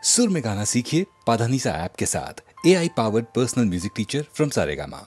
सुर में गाना सीखिए पाधानीसा ऐप के साथ। AI powered personal music teacher from Saregama.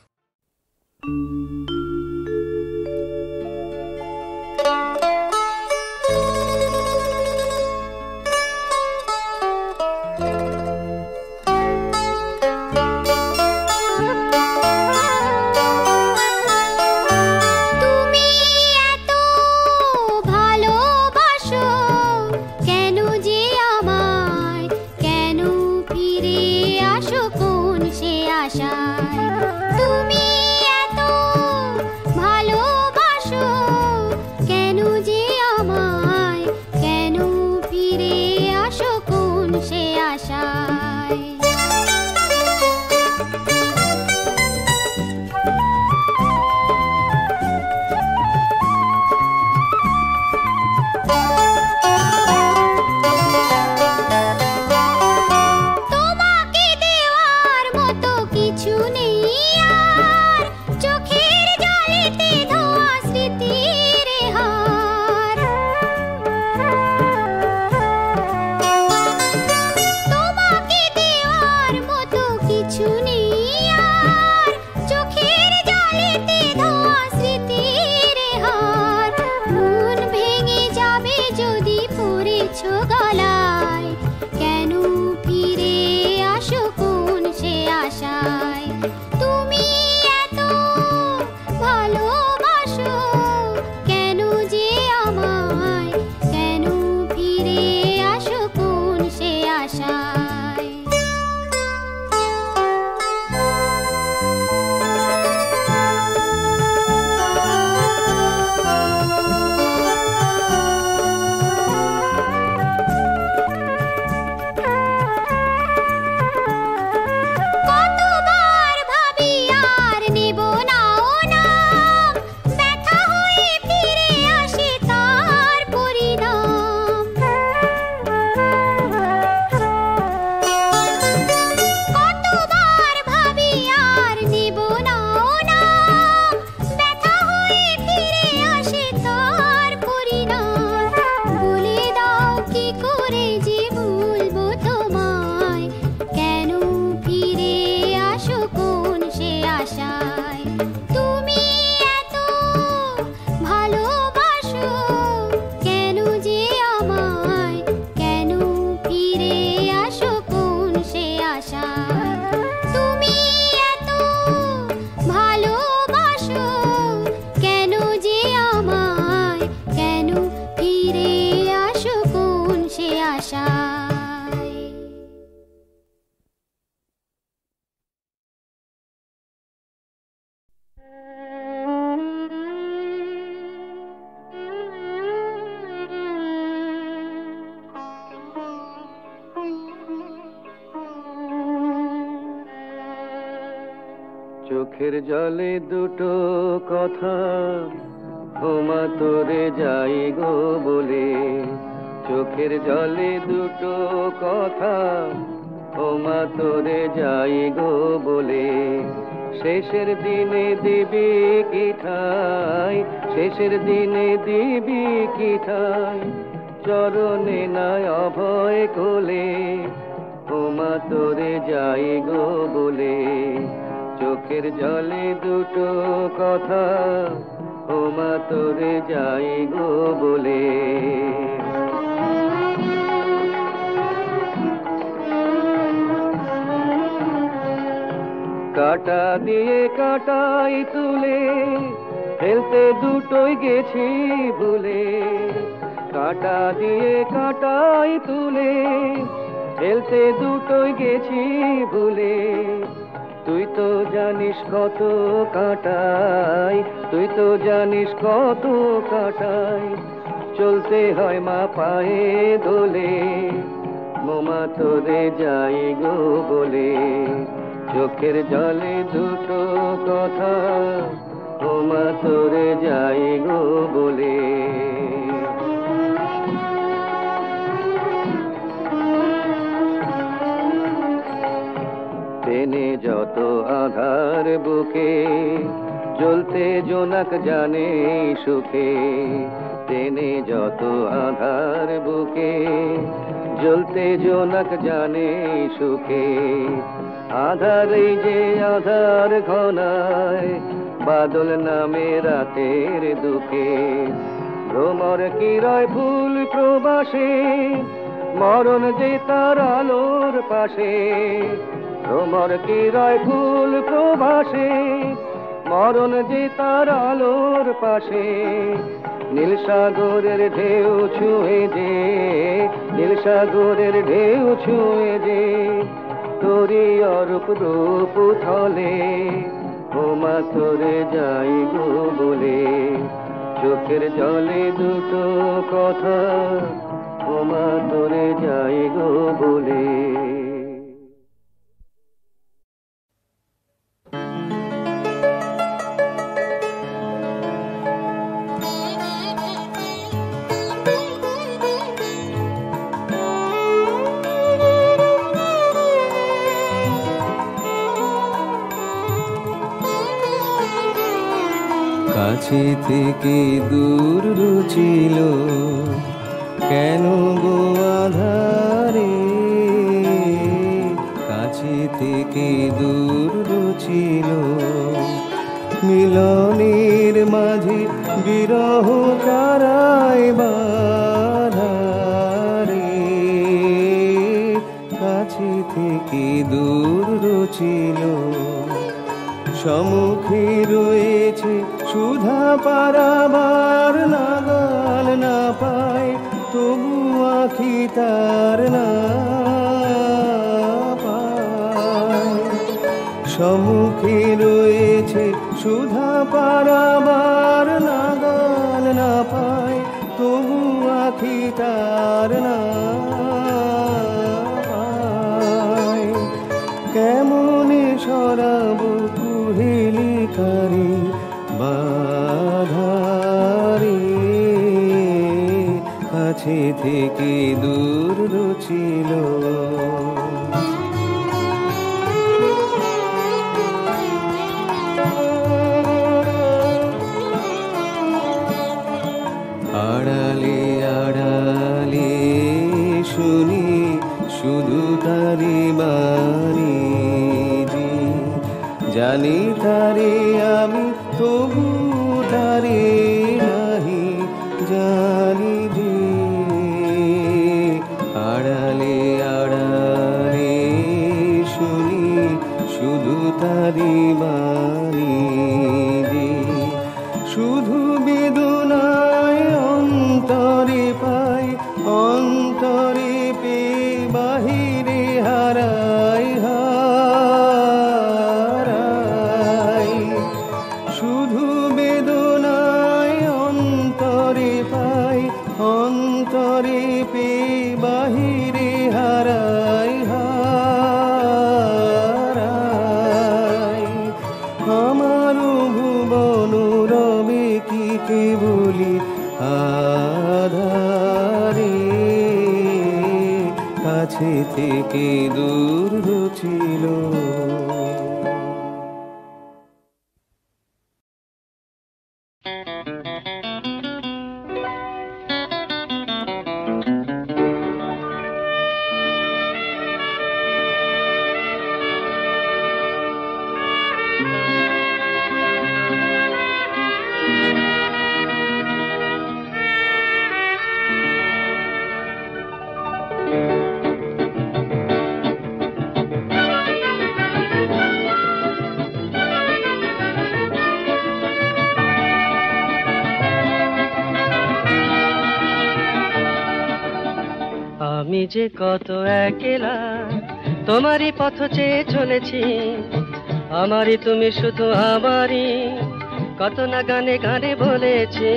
চোখের জলে দুটো কথা ওমা তোরে যাই গো বলে, চোখের জলে দুটো কথা ওমা তোরে যাই গো বলে, শেষের দিনে দিবি কি ঠাই, শেষের দিনে দিবি কি ঠাই, চরণে নাই অভয় কোলে ওমা তোরে যাই গো বলে, চোখের জলে দুটো কথা ওমা তোরে যাই গো বলে। কাটা দিয়ে কাটাই তুলে ফেলতে দুটোই গেছি ভুলে, কাটা দিয়ে কাটাই তুলে ফেলতে দুটোই গেছি ভুলে, তুই তো জানিস কত কাটাই, তুই তো জানিস কত কাটাই, চলতে হয় মা পায়ে দোলে মোমা তোরে যাই গো বলে, চোখের জলে দুটো কথা ওমা তোরে যাই গো বলে। ট্রেনে যত আধার বুকে জ্বলতে জোনাক জানে সুখে, ট্রেনে যত আধার বুকে জ্বলতে জোনাক জানে সুখে। আধার এই যে আধার ঘনায়, বাদল নামে রাতের দুঃখে। ভ্রমর কিরয় ফুল প্রবাসে, মরণ যে তার আলোর পাশে। ভ্রমর কিরয় ফুল প্রবাসে, মরণ যে তার আলোর পাশে। নীল সাগরের ঢেউ ছুঁয়ে যে, নীল সাগরের ঢেউ ছুঁয়ে যে, তোরি অরূপ রূপ থলে। ওমা তোরে যাই গো বলে, চোখের জলে দুটো কথা, ওমা তোরে যাই গো বলে। কাছে থেকে দূর ছিল কেন গো আধারে, কাছে থেকে দূর ছিল মিলনের মাঝে বিরহ কারায় বাধারে। কাছে থেকে দূর ছিল সম্মুখে রয়েছে সুধা পারাবার নাগাল না পায়, তবু আখি তার না পায়। সম্মুখে রয়েছে সুধা পারাবার নাগাল না পায়, তবু আখি তার না পায়। কেমনে সরাবো কুহেলি কারি বাধারে, কাছে থেকে দূর ছিল। আড়ালে আড়ালে শুনি শুধু তারি বাণী, জানি তারে আমি তবু তারে নাহি জানি যে। আড়ালে আড়ালে শুনি শুধু তারি বাণী, শুধু বেদনায় অন্তরে পাই, অন্তরে পে বাহিরে হারাই হারাই। শুধু বেদনায় অন্তরে পাই, অন্তরে পে বাহিরে হারাই হারাই। আমার ভুবন রবে কি কেবলি আধারে, কাছে থেকে দূর ছিল। আমি যে কত একলা তোমারই পথ চেয়ে চলেছি, আমারই তুমি শুধু আমারই, কত না গানে গানে বলেছি।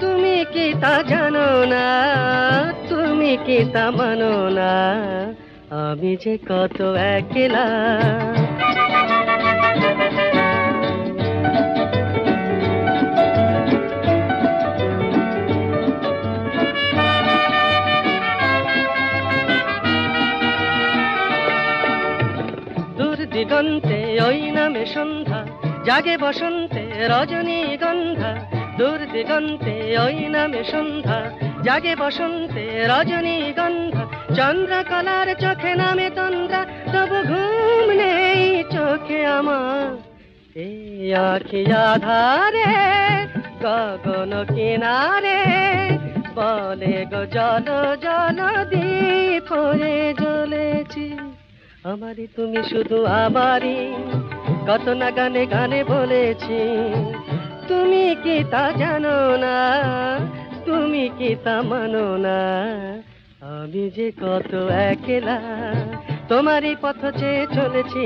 তুমি কি তা জানো না, তুমি কি তা মানো না, আমি যে কত একলা। দিগন্তে ওই নামে সন্ধ্যা জাগে বসন্তে রজনীগন্ধা, দূর দিগন্তে ওই নামে সন্ধ্যা জাগে বসন্তে রজনীগন্ধা। চন্দ্রকলার চোখে নামে তন্দ্রা, তবু ঘুম নেই চোখে আমার। এই আখি আধারে গগন কিনারে বলে গো জল জল দ্বীপ হয়ে জ্বলেছি। আমারই তুমি শুধু আমারই, কত না গানে গানে বলেছি। তুমি কি তা জানো না, তুমি কি তা মানো না, আমি যে কত একলা তোমারই পথ চেয়ে চলেছি।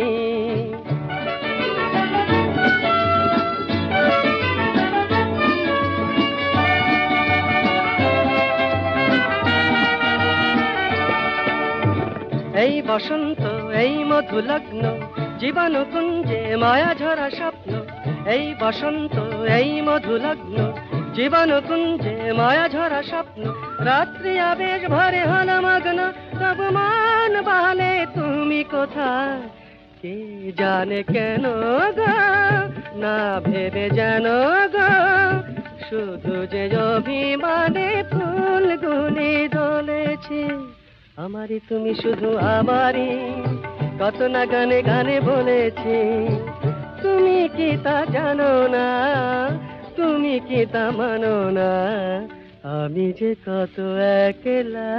এই বসন্ত এই মধু লগ্ন, জীবন কুঞ্জে মায়া ঝরা স্বপ্ন। এই বসন্ত এই মধু লগ্ন, জীবন কুঞ্জে মায়া ঝরা স্বপ্ন। রাত্রি আবেশ ভরে হল মগ্ন, তবু মান বলে তুমি কোথায়। কে জানে কেন গো, না ভেবে যেন গো, শুধু যে অভিমানে ফুলগুলি দলেছে। আমারই তুমি শুধু আমারই, কত না গানে গানে বলেছি। তুমি কি তা জানো না, তুমি কি তা মানো না, আমি যে কত একলা।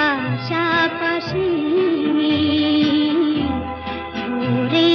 পাশাপাশি ঘুরে